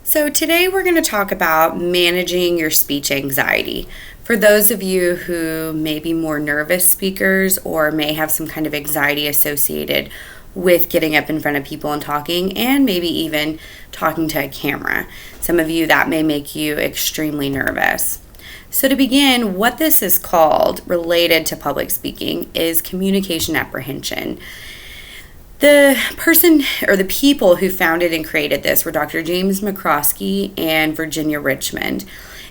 So today we're going to talk about managing your speech anxiety. For those of you who may be more nervous speakers or may have some kind of anxiety associated with getting up in front of people and talking, and maybe even talking to a camera. Some of you, that may make you extremely nervous. So to begin, what this is called, related to public speaking, is communication apprehension. The person or the people who founded and created this were Dr. James McCroskey and Virginia Richmond.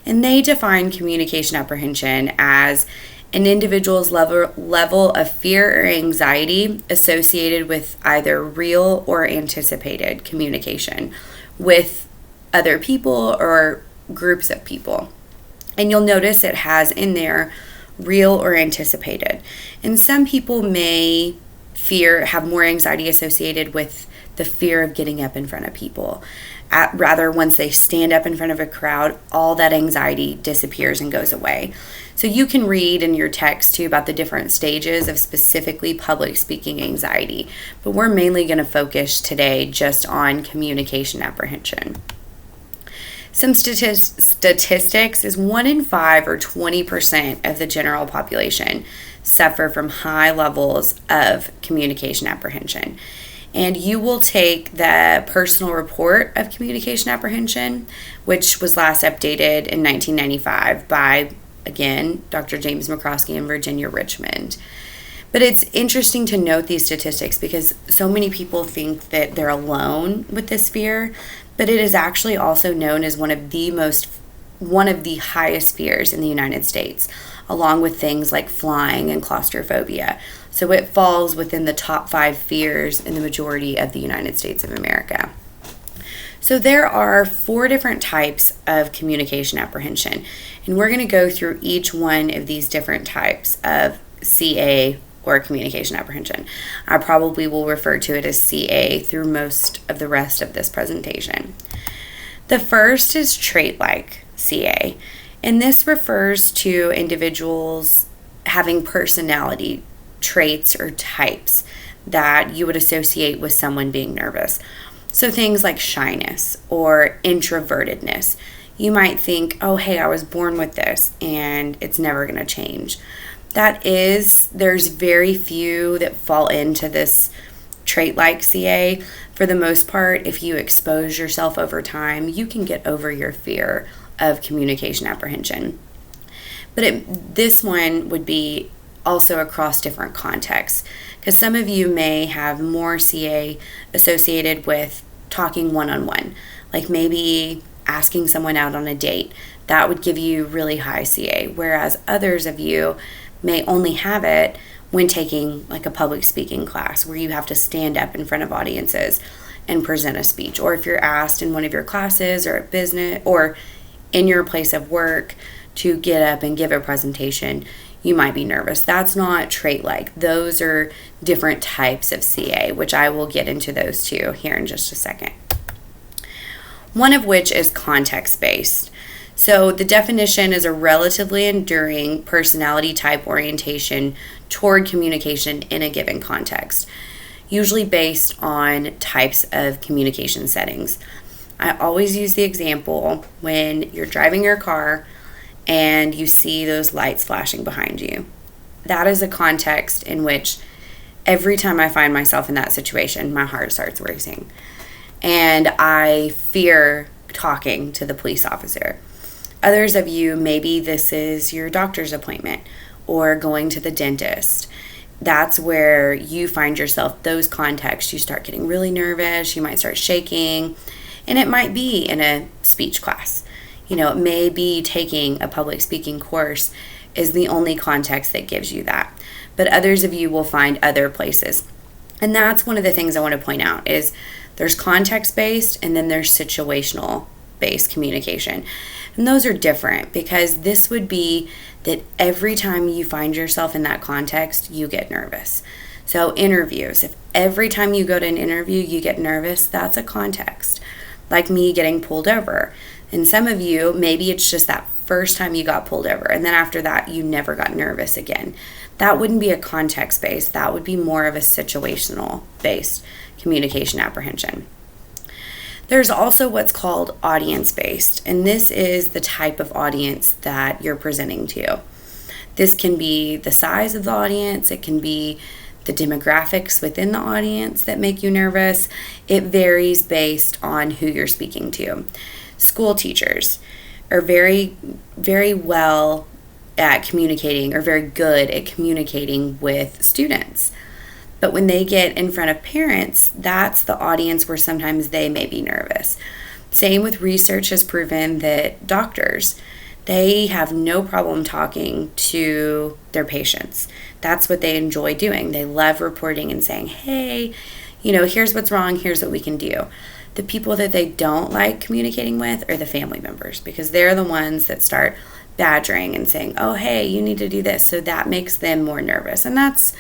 And they define communication apprehension as an individual's level of fear or anxiety associated with either real or anticipated communication with other people or groups of people. And you'll notice it has in there real or anticipated. And some people may have more anxiety associated with the fear of getting up in front of people. Rather, once they stand up in front of a crowd, all that anxiety disappears and goes away. So you can read in your text too about the different stages of specifically public speaking anxiety, but we're mainly going to focus today just on communication apprehension. Some statistics is 1 in 5 or 20% of the general population suffer from high levels of communication apprehension. And you will take the personal report of communication apprehension, which was last updated in 1995 by, again, Dr. James McCroskey and Virginia Richmond. But it's interesting to note these statistics because so many people think that they're alone with this fear, but it is actually also known as one of the highest fears in the United States, along with things like flying and claustrophobia. So it falls within the top 5 fears in the majority of the United States of America. So there are 4 different types of communication apprehension, and we're going to go through each one of these different types of CA or communication apprehension. I probably will refer to it as CA through most of the rest of this presentation. The first is trait-like CA, and this refers to individuals having personality traits or types that you would associate with someone being nervous. So things like shyness or introvertedness. You might think, oh, hey, I was born with this and it's never going to change. There's very few that fall into this trait like CA. For the most part, if you expose yourself over time, you can get over your fear of communication apprehension. But this one would be also across different contexts, because some of you may have more CA associated with talking one-on-one, like maybe asking someone out on a date. That would give you really high CA, whereas others of you may only have it when taking like a public speaking class where you have to stand up in front of audiences and present a speech, or if you're asked in one of your classes or at business or in your place of work to get up and give a presentation, you might be nervous. That's not trait-like. Those are different types of CA, which I will get into those too here in just a second. One of which is context-based. So the definition is a relatively enduring personality type orientation toward communication in a given context, usually based on types of communication settings. I always use the example when you're driving your car and you see those lights flashing behind you. That is a context in which every time I find myself in that situation, my heart starts racing. And I fear talking to the police officer. Others of you, maybe this is your doctor's appointment or going to the dentist. That's where you find yourself, those contexts, you start getting really nervous, you might start shaking, and it might be in a speech class. It may be taking a public speaking course is the only context that gives you that. But others of you will find other places. And that's one of the things I want to point out is there's context-based and then there's situational-based communication. And those are different because this would be that every time you find yourself in that context, you get nervous. So interviews, if every time you go to an interview, you get nervous, that's a context. Like me getting pulled over. And some of you, maybe it's just that first time you got pulled over, and then after that, you never got nervous again. That wouldn't be a context-based. That would be more of a situational-based communication apprehension. There's also what's called audience-based, and this is the type of audience that you're presenting to. This can be the size of the audience, it can be the demographics within the audience that make you nervous. It varies based on who you're speaking to. School teachers are very, very well at communicating, or very good at communicating with students. But when they get in front of parents, that's the audience where sometimes they may be nervous. Same with research has proven that doctors, they have no problem talking to their patients. That's what they enjoy doing. They love reporting and saying, hey, here's what's wrong, here's what we can do. The people that they don't like communicating with are the family members, because they're the ones that start badgering and saying, oh, hey, you need to do this. So that makes them more nervous. And that's,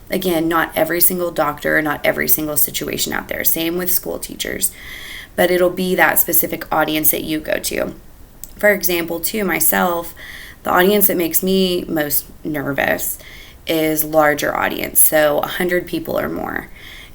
again, not every single doctor, not every single situation out there. Same with school teachers. But it'll be that specific audience that you go to. For example, too, myself, the audience that makes me most nervous is larger audience. So 100 people or more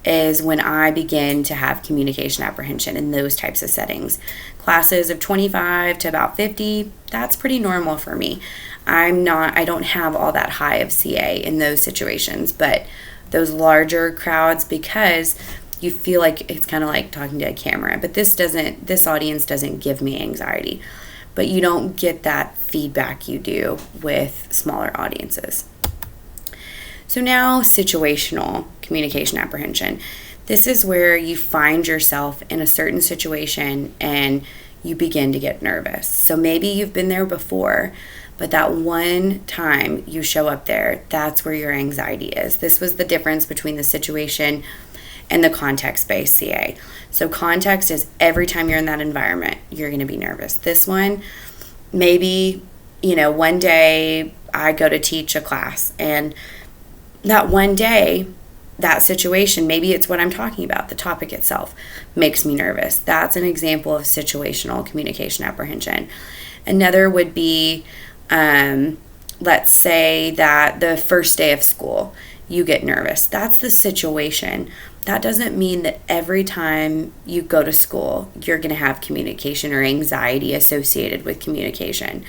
is when I begin to have communication apprehension in those types of settings. Classes of 25 to about 50, that's pretty normal for me. I don't have all that high of CA in those situations, but those larger crowds, because you feel like it's kind of like talking to a camera, but this audience doesn't give me anxiety. But you don't get that feedback you do with smaller audiences. So now, situational communication apprehension. This is where you find yourself in a certain situation and you begin to get nervous. So maybe you've been there before, but that one time you show up there, that's where your anxiety is. This was the difference between the situation and the context-based CA. So context is every time you're in that environment, you're going to be nervous. This one, maybe, one day I go to teach a class, and that one day, that situation, maybe it's what I'm talking about, the topic itself, makes me nervous. That's an example of situational communication apprehension. Another would be, let's say that the first day of school, you get nervous. That's the situation. That doesn't mean that every time you go to school, you're going to have communication or anxiety associated with communication.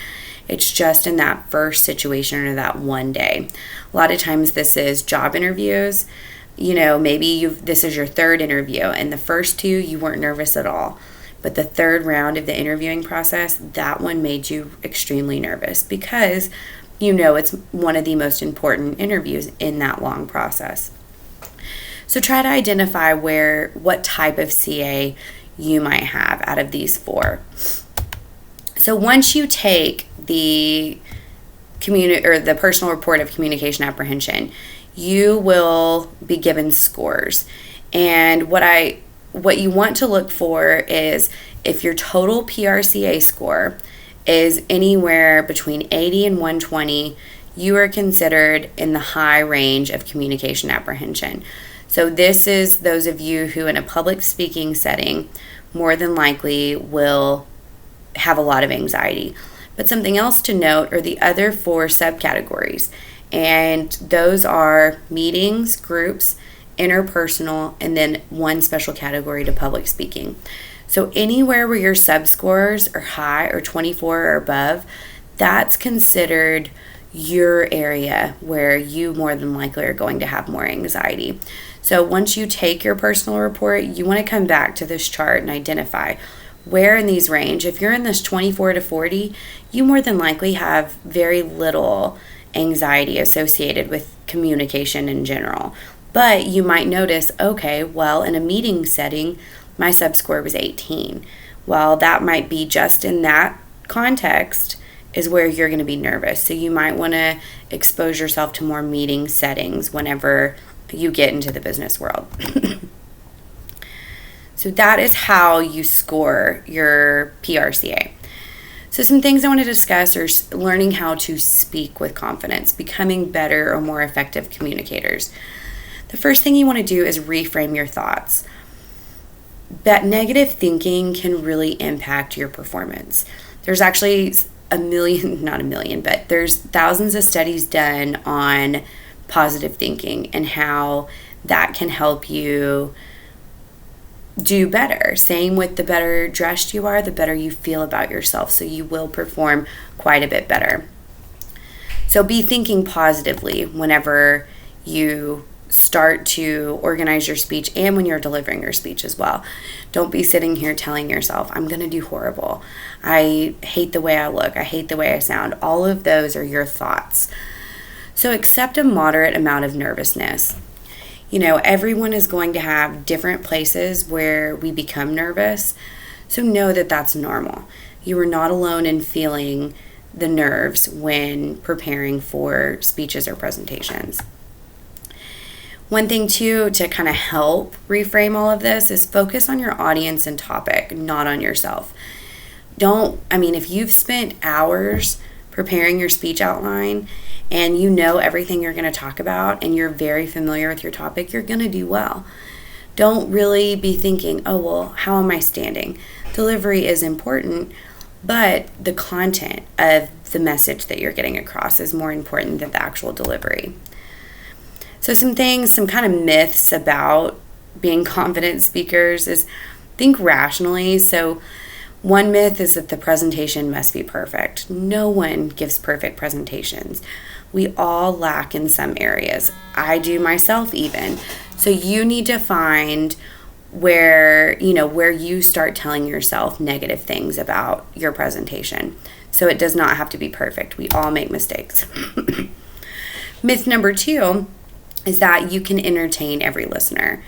It's just in that first situation or that one day. A lot of times this is job interviews. Maybe this is your third interview, and the first two you weren't nervous at all. But the third round of the interviewing process, that one made you extremely nervous because it's one of the most important interviews in that long process. So try to identify what type of CA you might have out of these four. So once you take the the personal report of communication apprehension, you will be given scores. And what you want to look for is if your total PRCA score is anywhere between 80 and 120, you are considered in the high range of communication apprehension. So this is those of you who in a public speaking setting more than likely will have a lot of anxiety. But something else to note are the other four subcategories. And those are meetings, groups, interpersonal, and then one special category to public speaking. So anywhere where your subscores are high or 24 or above, that's considered your area where you more than likely are going to have more anxiety. So once you take your personal report, you want to come back to this chart and identify where in these range. If you're in this 24 to 40, you more than likely have very little anxiety associated with communication in general. But you might notice, okay, well, in a meeting setting, my subscore was 18. Well, that might be just in that context is where you're going to be nervous. So you might want to expose yourself to more meeting settings whenever you get into the business world. So that is how you score your PRCA. So some things I want to discuss are learning how to speak with confidence, becoming better or more effective communicators. The first thing you want to do is reframe your thoughts. That negative thinking can really impact your performance. There's actually there's thousands of studies done on positive thinking and how that can help you do better. Same with the better dressed you are, the better you feel about yourself. So you will perform quite a bit better. So be thinking positively whenever you start to organize your speech and when you're delivering your speech as well. Don't be sitting here telling yourself, I'm going to do horrible. I hate the way I look. I hate the way I sound. All of those are your thoughts. So accept a moderate amount of nervousness. Everyone is going to have different places where we become nervous. So know that that's normal. You are not alone in feeling the nerves when preparing for speeches or presentations. One thing too to kind of help reframe all of this is focus on your audience and topic, not on yourself. If you've spent hours preparing your speech outline and you know everything you're going to talk about and you're very familiar with your topic, you're going to do well. Don't really be thinking, oh, well, how am I standing? Delivery is important, but the content of the message that you're getting across is more important than the actual delivery. So some kind of myths about being confident speakers is think rationally. So one myth is that the presentation must be perfect. No one gives perfect presentations. We all lack in some areas. I do myself even. So you need to find where you start telling yourself negative things about your presentation. So it does not have to be perfect. We all make mistakes. Myth number 2 is that you can entertain every listener.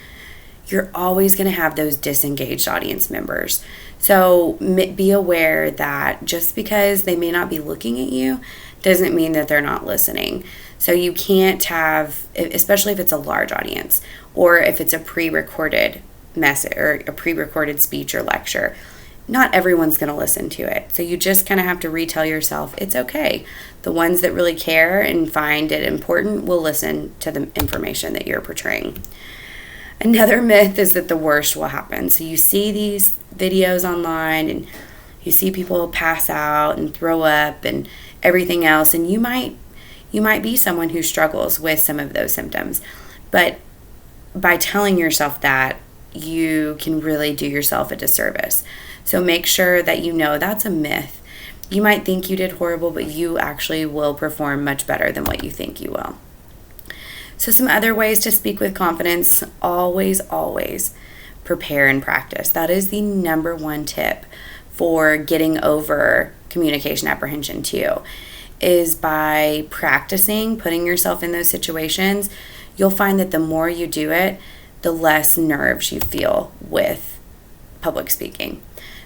You're always going to have those disengaged audience members. So be aware that just because they may not be looking at you doesn't mean that they're not listening. So you can't have, especially if it's a large audience or if it's a pre-recorded message or a pre-recorded speech or lecture, not everyone's going to listen to it. So you just kind of have to retell yourself it's okay. The ones that really care and find it important will listen to the information that you're portraying. Another myth is that the worst will happen. So you see these videos online and you see people pass out and throw up and everything else, and you might be someone who struggles with some of those symptoms. But by telling yourself that, you can really do yourself a disservice. So make sure that that's a myth. You might think you did horrible, but you actually will perform much better than what you think you will. So some other ways to speak with confidence, always prepare and practice. That is the number 1 tip for getting over communication apprehension too, is by practicing, putting yourself in those situations. You'll find that the more you do it, the less nerves you feel with public speaking.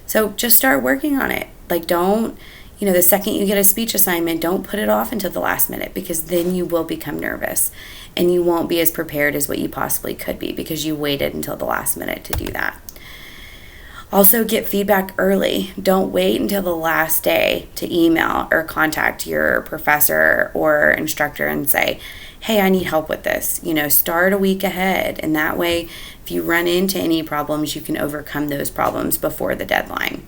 So just start working on it. The second you get a speech assignment, don't put it off until the last minute, because then you will become nervous and you won't be as prepared as what you possibly could be because you waited until the last minute to do that. Also, get feedback early. Don't wait until the last day to email or contact your professor or instructor and say, hey, I need help with this. Start a week ahead. And that way, if you run into any problems, you can overcome those problems before the deadline.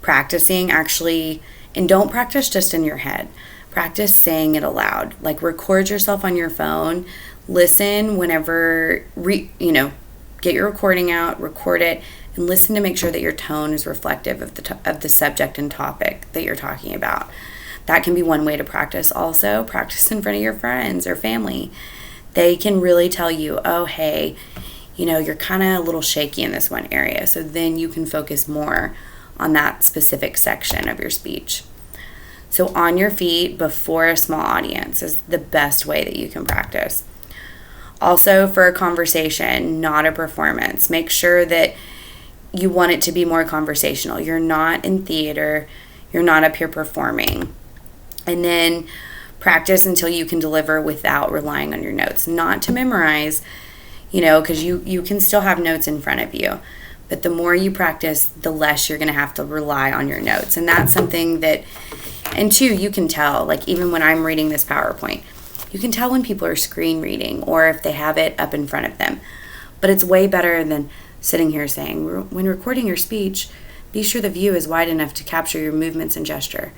Practicing and don't practice just in your head. Practice saying it aloud. Record yourself on your phone. Listen whenever, get your recording out, record it, and listen to make sure that your tone is reflective of the subject and topic that you're talking about. That can be one way to practice. Also, practice in front of your friends or family. They can really tell you, oh, hey, you're kind of a little shaky in this one area. So then you can focus more on that specific section of your speech. So on your feet before a small audience is the best way that you can practice. Also, for a conversation, not a performance, make sure that you want it to be more conversational. You're not in theater. You're not up here performing. And then practice until you can deliver without relying on your notes. Not to memorize, because you can still have notes in front of you. But the more you practice, the less you're going to have to rely on your notes. And that's something that, and two, you can tell, even when I'm reading this PowerPoint, you can tell when people are screen reading or if they have it up in front of them. But it's way better than sitting here saying, when recording your speech, be sure the view is wide enough to capture your movements and gesture,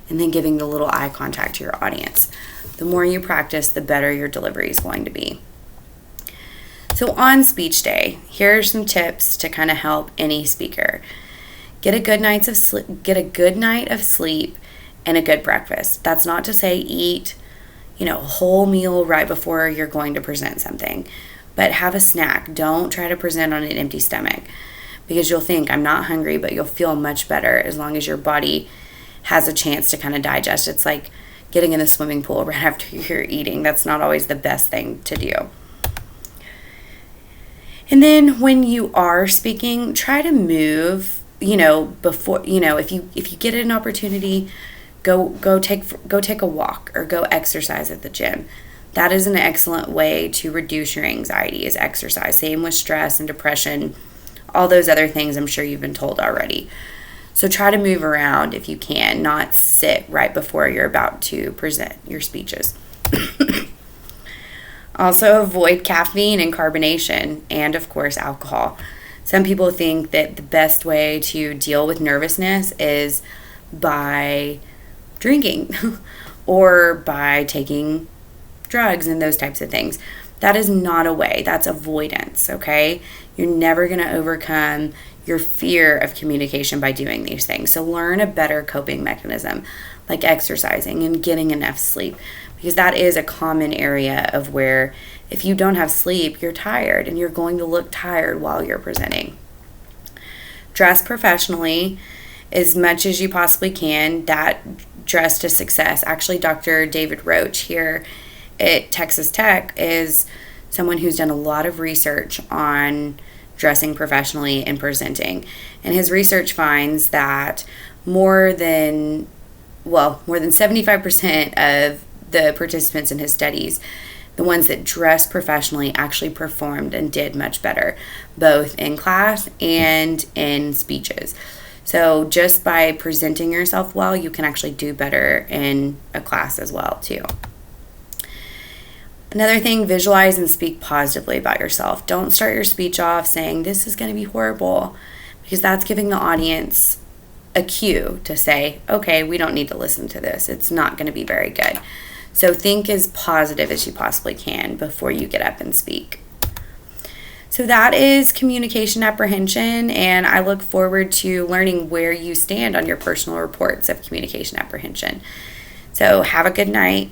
and then giving the little eye contact to your audience. The more you practice, the better your delivery is going to be. So on speech day, here are some tips to kind of help any speaker. Get a good night of sleep and a good breakfast. That's not to say eat, a whole meal right before you're going to present something, but have a snack. Don't try to present on an empty stomach, because you'll think, I'm not hungry, but you'll feel much better as long as your body has a chance to kind of digest. It's like getting in the swimming pool right after you're eating. That's not always the best thing to do. And then when you are speaking, try to move, before, if you get an opportunity, go take a walk or go exercise at the gym. That is an excellent way to reduce your anxiety, is exercise. Same with stress and depression, all those other things I'm sure you've been told already. So try to move around if you can, not sit right before you're about to present your speeches. Also avoid caffeine and carbonation, and of course alcohol. Some people think that the best way to deal with nervousness is by drinking or by taking drugs and those types of things. That is not a way. That's avoidance, okay? You're never going to overcome your fear of communication by doing these things. So learn a better coping mechanism, like exercising and getting enough sleep, because that is a common area of where if you don't have sleep, you're tired and you're going to look tired while you're presenting. Dress professionally as much as you possibly can. That dress to success. Actually, Dr. David Roach here at Texas Tech is someone who's done a lot of research on dressing professionally and presenting. And his research finds that more than 75% of the participants in his studies, the ones that dressed professionally, actually performed and did much better, both in class and in speeches. So just by presenting yourself well, you can actually do better in a class as well too. Another thing, visualize and speak positively about yourself. Don't start your speech off saying, this is going to be horrible, because that's giving the audience a cue to say, okay, we don't need to listen to this. It's not going to be very good. So think as positive as you possibly can before you get up and speak. So that is communication apprehension, and I look forward to learning where you stand on your personal reports of communication apprehension. So have a good night.